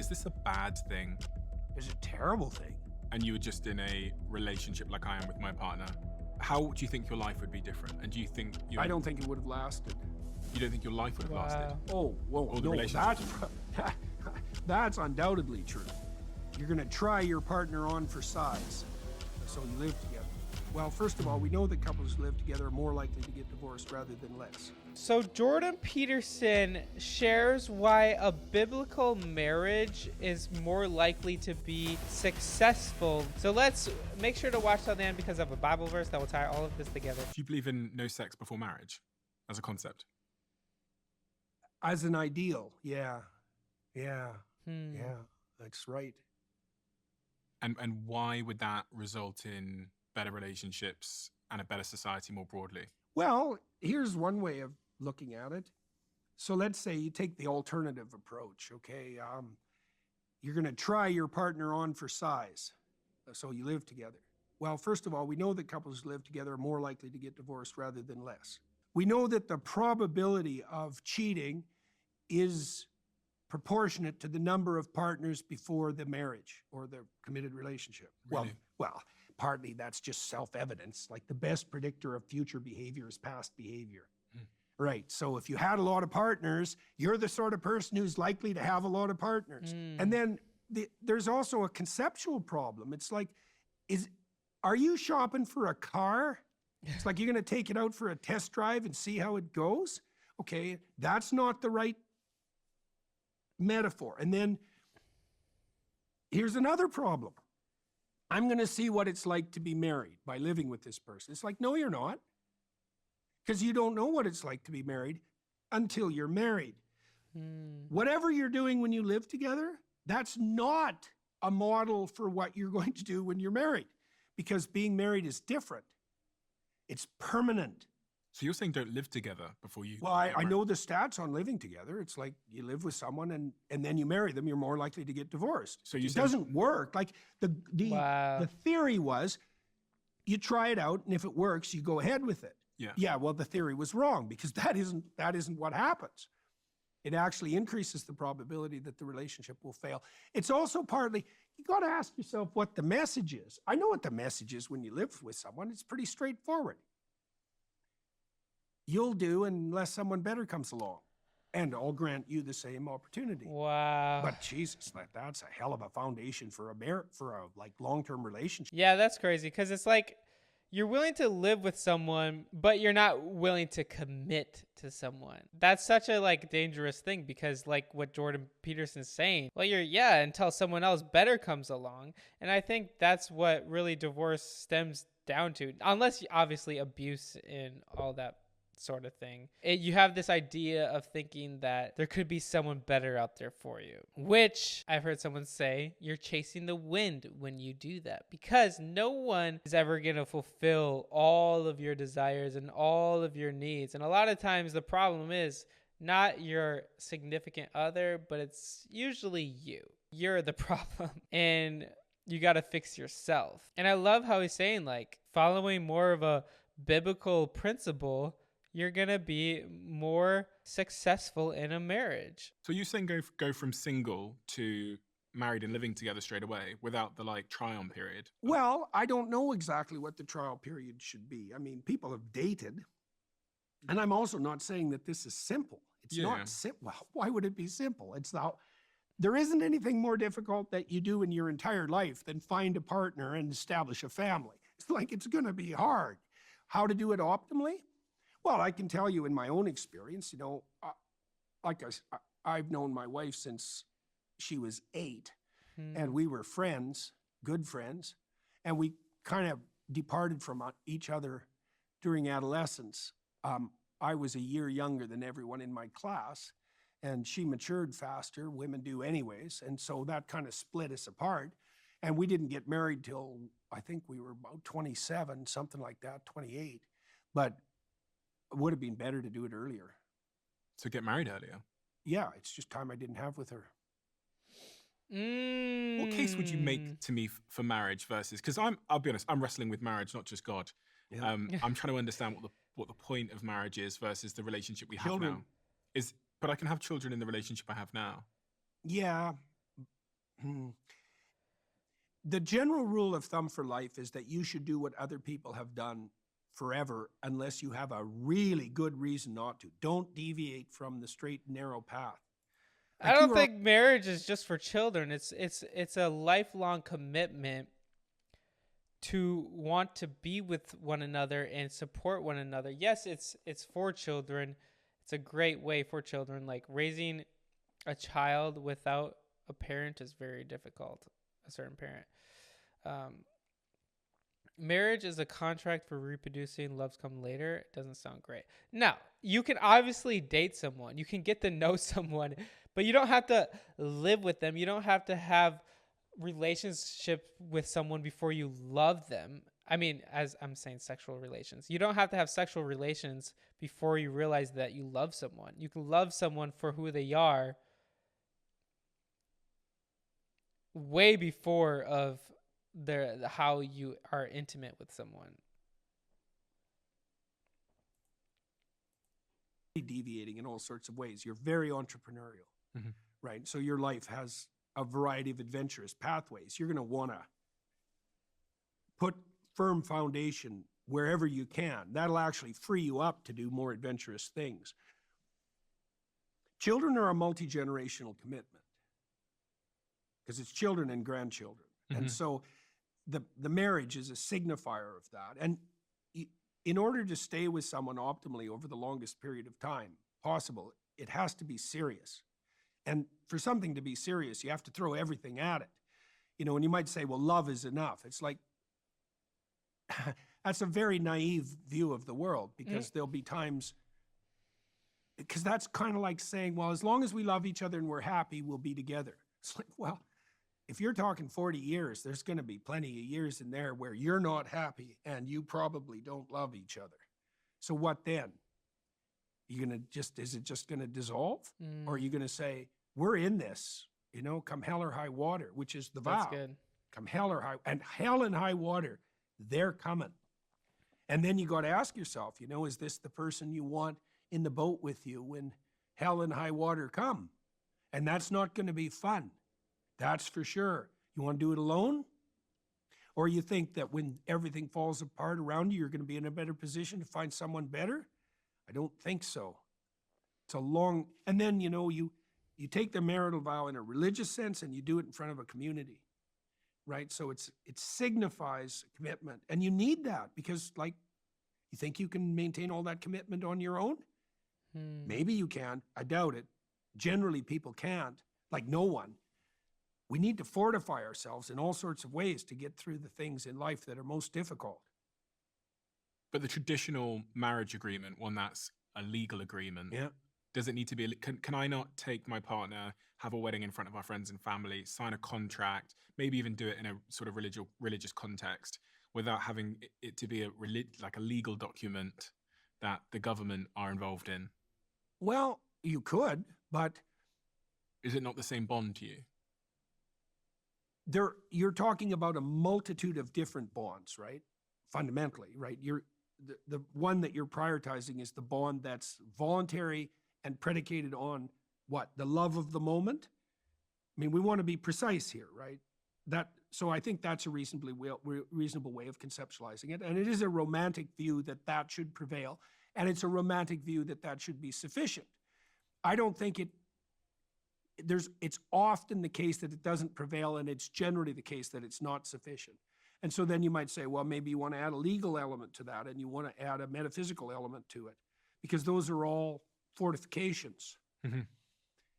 this a bad thing? It's a terrible thing. And you were just in a relationship like I am with my partner, how do you think your life would be different? And do you think I don't think it would have lasted. You don't think your life would have lasted? Oh, whoa, Or the no, relationship? that's undoubtedly true. You're going to try your partner on for size, so you live together. Well, first of all, we know that couples who live together are more likely to get divorced rather than less. So Jordan Peterson shares why a biblical marriage is more likely to be successful. So let's make sure to watch till the end because of a Bible verse that will tie all of this together. Do you believe in no sex before marriage as a concept? As an ideal, yeah, that's right. And why would that result in better relationships and a better society more broadly? Well, here's one way of looking at it. So let's say you take the alternative approach, okay? You're going to try your partner on for size, so you live together. Well, first of all, we know that couples who live together are more likely to get divorced rather than less. We know that the probability of cheating is proportionate to the number of partners before the marriage or the committed relationship. Really? Well, partly that's just self-evidence. Like the best predictor of future behavior is past behavior. Right. So if you had a lot of partners, you're the sort of person who's likely to have a lot of partners. And then there's also a conceptual problem. It's like, are you shopping for a car? It's like you're going to take it out for a test drive and see how it goes. Okay, that's not the right metaphor. And then here's another problem. I'm going to see what it's like to be married by living with this person. It's like, no, you're not. Because you don't know what it's like to be married until you're married. Whatever you're doing when you live together, that's not a model for what you're going to do when you're married. Because being married is different. It's permanent. So you're saying don't live together before you... Well, I know the stats on living together. It's like you live with someone and then you marry them, you're more likely to get divorced. So it doesn't work. Like the theory was you try it out, and if it works, you go ahead with it. Yeah, well, the theory was wrong because that isn't what happens. It actually increases the probability that the relationship will fail. It's also partly, you got to ask yourself what the message is. I know what the message is when you live with someone. It's pretty straightforward. You'll do unless someone better comes along, and I'll grant you the same opportunity. Wow. But Jesus, that's a hell of a foundation for a like long-term relationship. Yeah, that's crazy because it's like you're willing to live with someone, but you're not willing to commit to someone. That's such a like dangerous thing because like what Jordan Peterson's saying, well, until someone else better comes along. And I think that's what really divorce stems down to, unless obviously abuse and all that sort of thing. You have this idea of thinking that there could be someone better out there for you, which I've heard someone say you're chasing the wind when you do that because no one is ever going to fulfill all of your desires and all of your needs. And a lot of times the problem is not your significant other, but it's usually you. You're the problem and you got to fix yourself. And I love how he's saying like following more of a biblical principle, you're going to be more successful in a marriage. So you're saying go from single to married and living together straight away without the like try-on period? Well, I don't know exactly what the trial period should be. I mean, people have dated. And I'm also not saying that this is simple. It's not simple. Well, why would it be simple? There isn't anything more difficult that you do in your entire life than find a partner and establish a family. It's like it's going to be hard. How to do it optimally? Well, I can tell you in my own experience, I've known my wife since she was 8, and we were friends, good friends, and we kind of departed from each other during adolescence. I was a year younger than everyone in my class, and she matured faster. Women do anyways, and so that kind of split us apart, and we didn't get married till I think we were about 27, something like that, 28, but it would have been better to do it earlier. To get married earlier? Yeah, it's just time I didn't have with her. What case would you make to me for marriage versus, because I'll be honest, I'm wrestling with marriage, not just God. Yeah. I'm trying to understand what the point of marriage is versus the relationship we have Children. now. But I can have children in the relationship I have now. Yeah, The general rule of thumb for life is that you should do what other people have done forever unless you have a really good reason not to. Don't deviate from the straight and narrow path. I don't think marriage is just for children. It's a lifelong commitment to want to be with one another and support one another. Yes, it's for children. It's a great way for children. Like raising a child without a parent is very difficult. A certain parent. Marriage is a contract for reproducing. Loves come later. It doesn't sound great. Now, you can obviously date someone. You can get to know someone, but you don't have to live with them. You don't have to have relationship with someone before you love them. I mean, as I'm saying, sexual relations. You don't have to have sexual relations before you realize that you love someone. You can love someone for who they are way before of how you are intimate with someone. Deviating in all sorts of ways. You're very entrepreneurial, right? So your life has a variety of adventurous pathways. You're going to want to put firm foundation wherever you can. That'll actually free you up to do more adventurous things. Children are a multi-generational commitment because it's children and grandchildren. And so the marriage is a signifier of that. And in order to stay with someone optimally over the longest period of time possible, it has to be serious. And for something to be serious, you have to throw everything at it. You know, and you might say, well, love is enough. It's like, that's a very naive view of the world, because there'll be times, because that's kind of like saying, well, as long as we love each other and we're happy, we'll be together. It's like, well, if you're talking 40 years, there's going to be plenty of years in there where you're not happy and you probably don't love each other. So what then? Is it just going to dissolve? Or are you going to say, we're in this, you know, come hell or high water, which is the vow. That's good. Come hell or high, and hell and high water, they're coming. And then you got to ask yourself, you know, is this the person you want in the boat with you when hell and high water come? And that's not going to be fun. That's for sure. You want to do it alone? Or you think that when everything falls apart around you, you're going to be in a better position to find someone better? I don't think so. It's a long, and then, you know, you take the marital vow in a religious sense and you do it in front of a community, right? So it signifies commitment, and you need that because, like, you think you can maintain all that commitment on your own? Maybe you can. I doubt it. Generally, people can't, like no one. We need to fortify ourselves in all sorts of ways to get through the things in life that are most difficult. But the traditional marriage agreement, one that's a legal agreement, does it need to be, can I not take my partner, have a wedding in front of our friends and family, sign a contract, maybe even do it in a sort of religious context without having it to be like a legal document that the government are involved in? Well, you could, but is it not the same bond to you? You're talking about a multitude of different bonds, right? Fundamentally, right? The one that you're prioritizing is the bond that's voluntary and predicated on what? The love of the moment? I mean, we want to be precise here, right? So I think that's a reasonable way of conceptualizing it. And it is a romantic view that should prevail. And it's a romantic view that should be sufficient. I don't think it's often the case that it doesn't prevail, and it's generally the case that it's not sufficient. And so then you might say, well, maybe you want to add a legal element to that, and you want to add a metaphysical element to it, because those are all fortifications.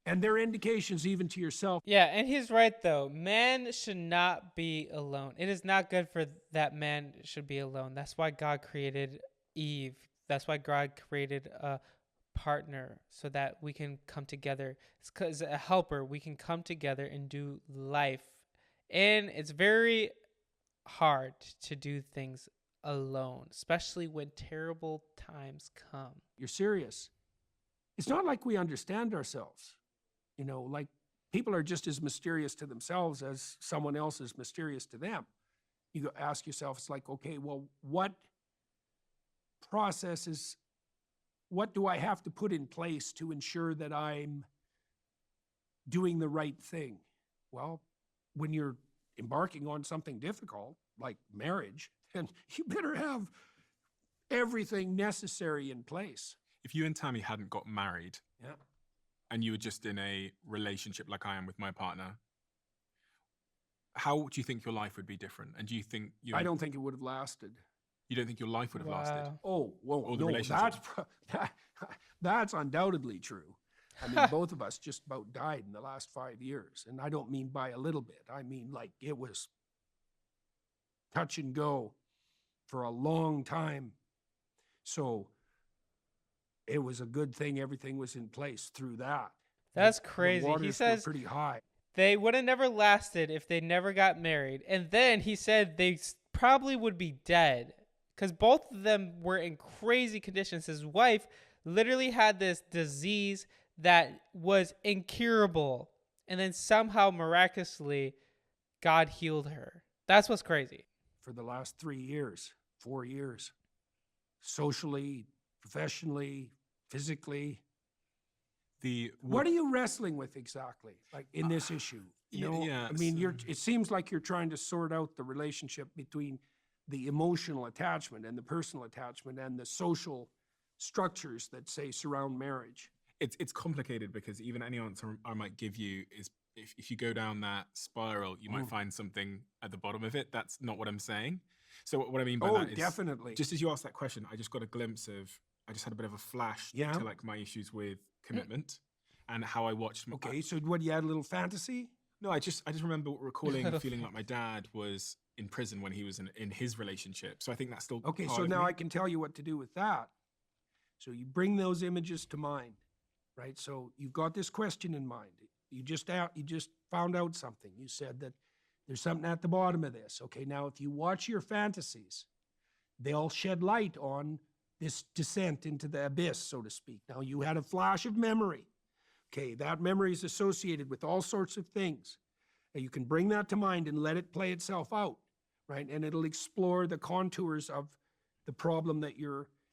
And they're indications even to yourself. Yeah, and he's right, though. Man should not be alone. It is not good for that man should be alone. That's why God created Eve. That's why God created a partner, so that we can come together. It's because a helper, we can come together and do life. And it's very hard to do things alone, especially when terrible times come. You're serious. It's not like we understand ourselves. You know, like people are just as mysterious to themselves as someone else is mysterious to them. You go ask yourself, it's like, okay, well, what do I have to put in place to ensure that I'm doing the right thing? Well, when you're embarking on something difficult like marriage, then you better have everything necessary in place. If you and Tammy hadn't got married, Yeah. and you were just in a relationship like I am with my partner, how do you think your life would be different? And do you think I don't think it would have lasted. You don't think your life would have lasted? Wow. Oh, well, Or the no, relationship. that's undoubtedly true. I mean, both of us just about died in the last 5 years. And I don't mean by a little bit. I mean, like, it was touch and go for a long time. So it was a good thing everything was in place through that. That's The crazy. He waters were says pretty high. they would have never lasted if they never got married. And then he said they probably would be dead because both of them were in crazy conditions. His wife literally had this disease that was incurable. And then somehow, miraculously, God healed her. That's what's crazy. For the last 3 years, 4 years, socially, professionally, physically. What are you wrestling with exactly, like in this issue? You know, yeah, I mean, it seems like you're trying to sort out the relationship between the emotional attachment and the personal attachment and the social structures that say surround marriage. It's complicated because even any answer I might give you is if you go down that spiral, you might find something at the bottom of it. That's not what I'm saying. So what I mean by that is definitely. just as you asked that question, I just got a glimpse of, I just had a bit of a flash to like my issues with commitment and how I watched. Okay, so what, you had a little fantasy? No, I just remember recalling feeling like my dad was in prison when he was in his relationship. So I think that's still Okay, part so of now me. I can tell you what to do with that. So you bring those images to mind, right? So you've got this question in mind. You just found out something. You said that there's something at the bottom of this. Okay, now if you watch your fantasies, they'll shed light on this descent into the abyss, so to speak. Now you had a flash of memory. Okay, that memory is associated with all sorts of things. And you can bring that to mind and let it play itself out, right? And it'll explore the contours of the problem that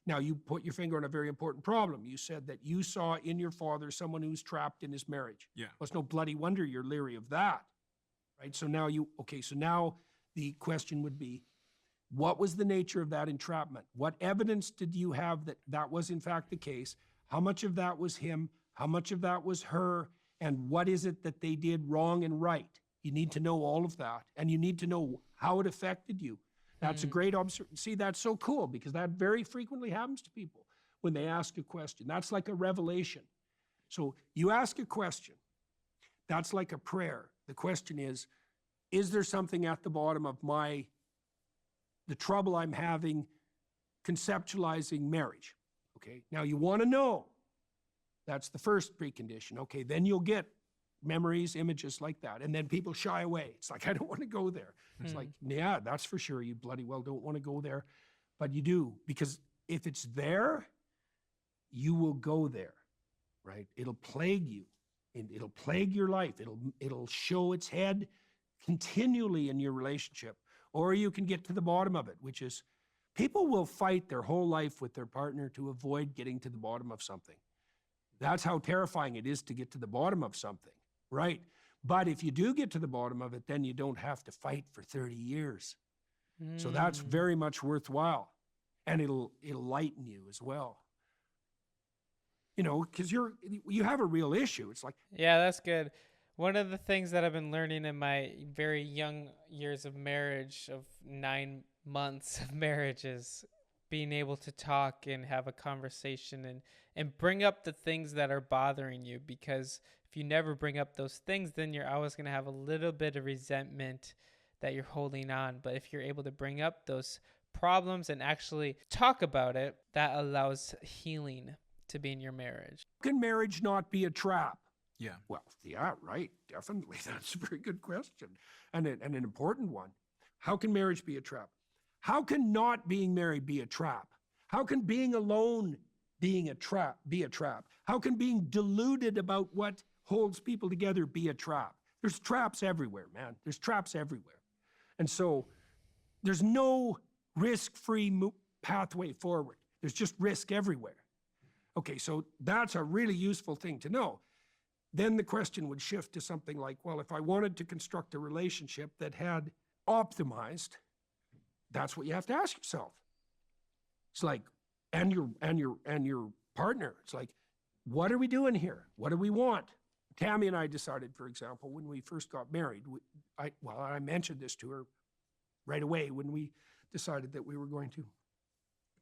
now you put your finger on a very important problem. You said that you saw in your father someone who's trapped in his marriage. Yeah. Well, it's no bloody wonder you're leery of that, right? So now now the question would be, what was the nature of that entrapment? What evidence did you have that that was in fact the case? How much of that was him? How much of that was her? And what is it that they did wrong and right? You need to know all of that. And you need to know how it affected you. That's a great observation. See, that's so cool because that very frequently happens to people when they ask a question. That's like a revelation. So you ask a question. That's like a prayer. The question is there something at the bottom of the trouble I'm having conceptualizing marriage? Okay, now you want to know. That's the first precondition. Okay, then you'll get memories, images like that. And then people shy away. It's like, I don't want to go there. It's like, yeah, that's for sure. You bloody well don't want to go there. But you do, because if it's there, you will go there, right? It'll plague you. It'll plague your life. It'll show its head continually in your relationship. Or you can get to the bottom of it, which is people will fight their whole life with their partner to avoid getting to the bottom of something. That's how terrifying it is to get to the bottom of something, right? But if you do get to the bottom of it, then you don't have to fight for 30 years. So that's very much worthwhile. And it'll lighten you as well. You know, because you have a real issue. It's like, Yeah, that's good. One of the things that I've been learning in my very young years of marriage, of 9 months of marriage, is being able to talk and have a conversation and bring up the things that are bothering you. Because if you never bring up those things, then you're always going to have a little bit of resentment that you're holding on. But if you're able to bring up those problems and actually talk about it, that allows healing to be in your marriage. can marriage not be a trap? Yeah. Well, yeah, right. Definitely. That's a very good question and an important one. How can marriage be a trap? How can not being married be a trap? How can being alone be a trap? How can being deluded about what holds people together be a trap? There's traps everywhere, man. There's traps everywhere. And so there's no risk-free pathway forward. There's just risk everywhere. Okay, so that's a really useful thing to know. then the question would shift to something like, well, if I wanted to construct a relationship that had optimized, that's what you have to ask yourself. It's like, and your partner, it's like, what are we doing here? What do we want? Tammy and I decided, for example, when we first got married, I mentioned this to her right away when we decided that we were going to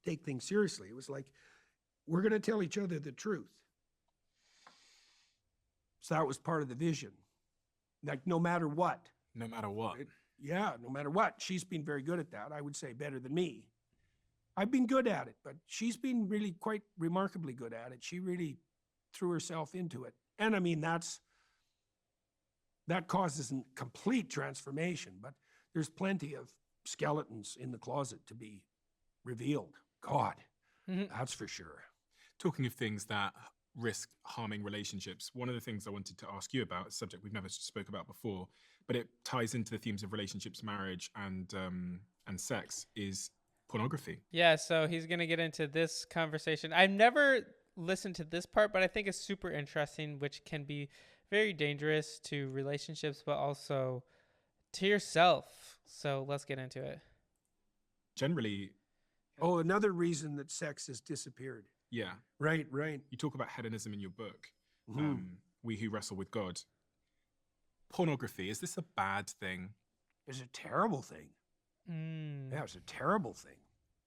take things seriously. It was like, we're going to tell each other the truth. So that was part of the vision. Like, no matter what. No matter what. No matter what. She's been very good at that. I would say better than me. I've been good at it, but she's been really quite remarkably good at it. She really threw herself into it. And I mean, that causes a complete transformation, but there's plenty of skeletons in the closet to be revealed. God, that's for sure. Talking of things that risk harming relationships, one of the things I wanted to ask you about, a subject we've never spoke about before, but it ties into the themes of relationships, marriage, and sex, is pornography. Yeah, so he's going to get into this conversation. I've never listened to this part, but I think it's super interesting, which can be very dangerous to relationships, but also to yourself. So let's get into it. Generally. Oh, another reason that sex has disappeared. Yeah. Right. You talk about hedonism in your book, We Who Wrestle with God. Pornography, is this a bad thing? It's a terrible thing. Yeah, it's a terrible thing.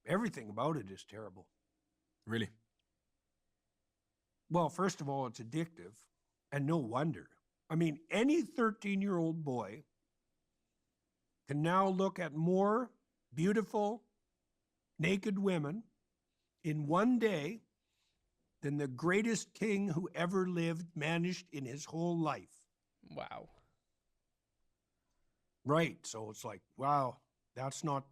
Everything about it is terrible. Really? Well, first of all, it's addictive, and no wonder. I mean, any 13-year-old boy can now look at more beautiful, naked women in one day than the greatest king who ever lived managed in his whole life. Wow. Right. So it's like, wow, that's not...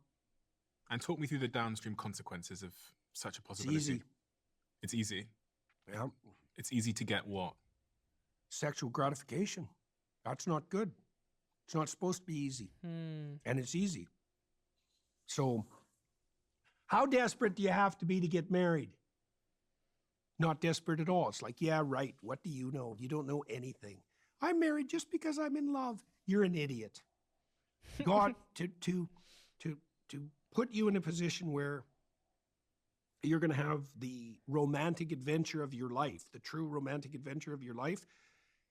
And talk me through the downstream consequences of such a possibility. It's easy. It's easy? Yeah. It's easy to get what? Sexual gratification. That's not good. It's not supposed to be easy. And it's easy. So how desperate do you have to be to get married? Not desperate at all. It's like, yeah, right. What do you know? You don't know anything. I'm married just because I'm in love. You're an idiot. God, to put you in a position where you're going to have the romantic adventure of your life, the true romantic adventure of your life,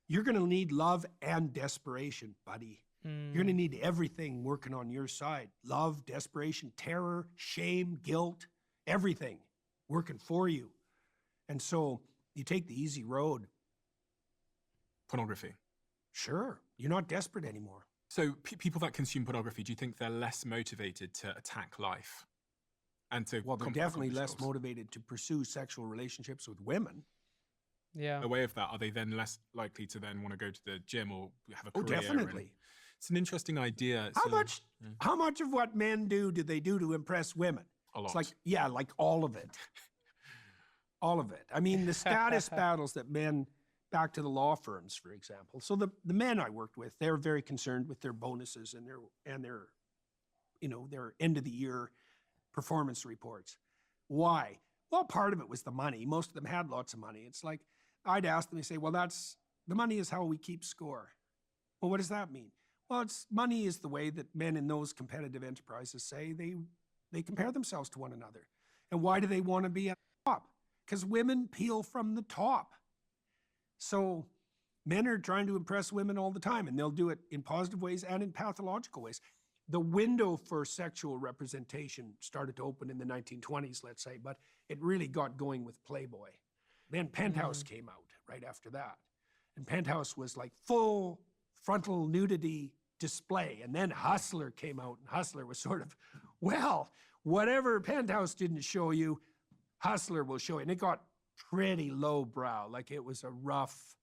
you're going to need love and desperation, buddy. You're going to need everything working on your side. Love, desperation, terror, shame, guilt, everything working for you. And so you take the easy road. Pornography. Sure. You're not desperate anymore. So people that consume pornography, do you think they're less motivated to attack life? And to Well, they're definitely less motivated to pursue sexual relationships with women. Yeah. Aware of that, are they then less likely to then want to go to the gym or have a career? Oh, definitely. It's an interesting idea. How much of what men do they do to impress women? A lot. It's like, yeah, like all of it. All of it. I mean, the status battles that men, back to the law firms, for example. So the men I worked with, they're very concerned with their bonuses and their end of the year performance reports. Why? Well, part of it was the money. Most of them had lots of money. It's like, I'd ask them, they say, well, the money is how we keep score. Well, what does that mean? Well, money is the way that men in those competitive enterprises say they compare themselves to one another. And why do they want to be at the top? Because women peel from the top. So men are trying to impress women all the time, and they'll do it in positive ways and in pathological ways. The window for sexual representation started to open in the 1920s, let's say, but it really got going with Playboy. Then Penthouse came out right after that. And Penthouse was like full frontal nudity display. And then Hustler came out, and Hustler was sort of, well, whatever Penthouse didn't show you, Hustler will show you. And it got pretty lowbrow, like it was a rough,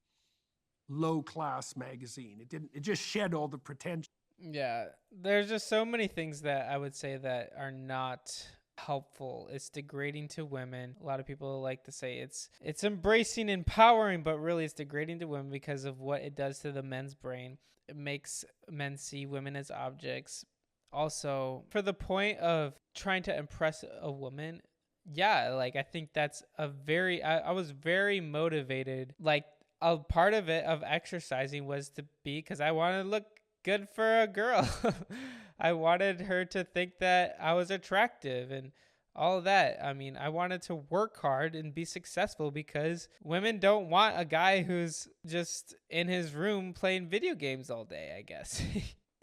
low-class magazine. It just shed all the pretension. Yeah, there's just so many things that I would say that are not helpful. It's degrading to women. A lot of people like to say it's embracing, empowering, but really it's degrading to women because of what it does to the men's brain. It makes men see women as objects. Also, for the point of trying to impress a woman, yeah, like I think that's I was very motivated. Like a part of it, of exercising, was to be, because I wanted to look good for a girl. I wanted her to think that I was attractive and all of that. I mean, I wanted to work hard and be successful, because women don't want a guy who's just in his room playing video games all day, I guess.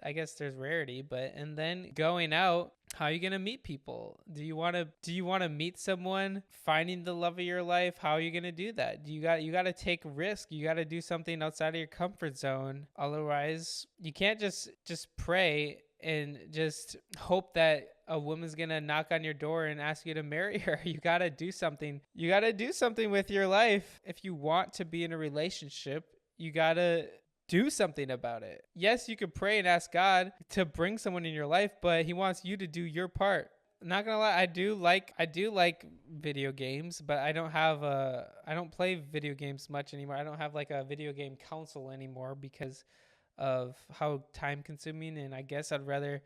I guess there's rarity, but, and then going out, how are you going to meet people? Do you want to meet someone, finding the love of your life? How are you going to do that? You got to take risk. You got to do something outside of your comfort zone. Otherwise, you can't just pray and just hope that a woman's going to knock on your door and ask you to marry her. You got to do something. You got to do something with your life. If you want to be in a relationship, you got to do something about it. Yes, you could pray and ask God to bring someone in your life, but he wants you to do your part. Not gonna lie, I do like video games, but I don't play video games much anymore. I don't have like a video game console anymore because of how time consuming, and I guess I'd rather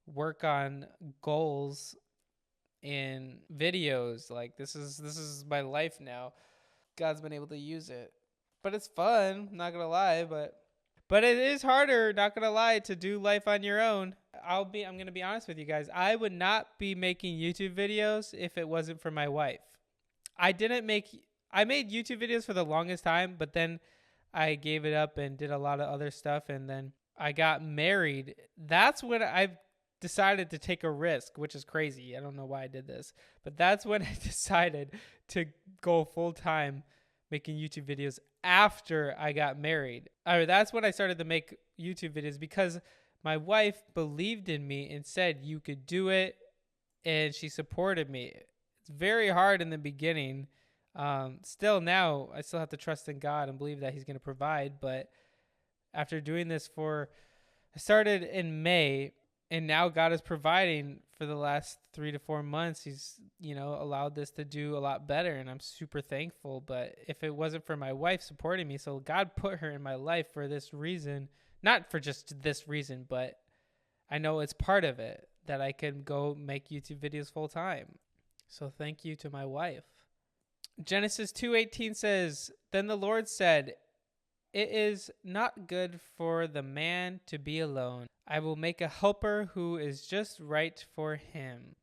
work on goals in videos. Like this is my life now. God's been able to use it. But it's fun, not gonna lie, but it is harder, not gonna lie, to do life on your own. I'm gonna be honest with you guys. I would not be making YouTube videos if it wasn't for my wife. I made YouTube videos for the longest time, but then I gave it up and did a lot of other stuff, and then I got married. That's when I decided to take a risk, which is crazy. I don't know why I did this, but that's when I decided to go full time making YouTube videos after I got married. That's when I started to make YouTube videos, because my wife believed in me and said you could do it, and she supported me. It's very hard in the beginning. Still now, I still have to trust in God and believe that he's going to provide. But after doing this I started in May, and now God is providing for the last 3 to 4 months. He's, allowed this to do a lot better, and I'm super thankful. But if it wasn't for my wife supporting me, so God put her in my life for this reason, not for just this reason, but I know it's part of it, that I can go make YouTube videos full time. So thank you to my wife. Genesis 2:18 says, "Then the Lord said, it is not good for the man to be alone. I will make a helper who is just right for him."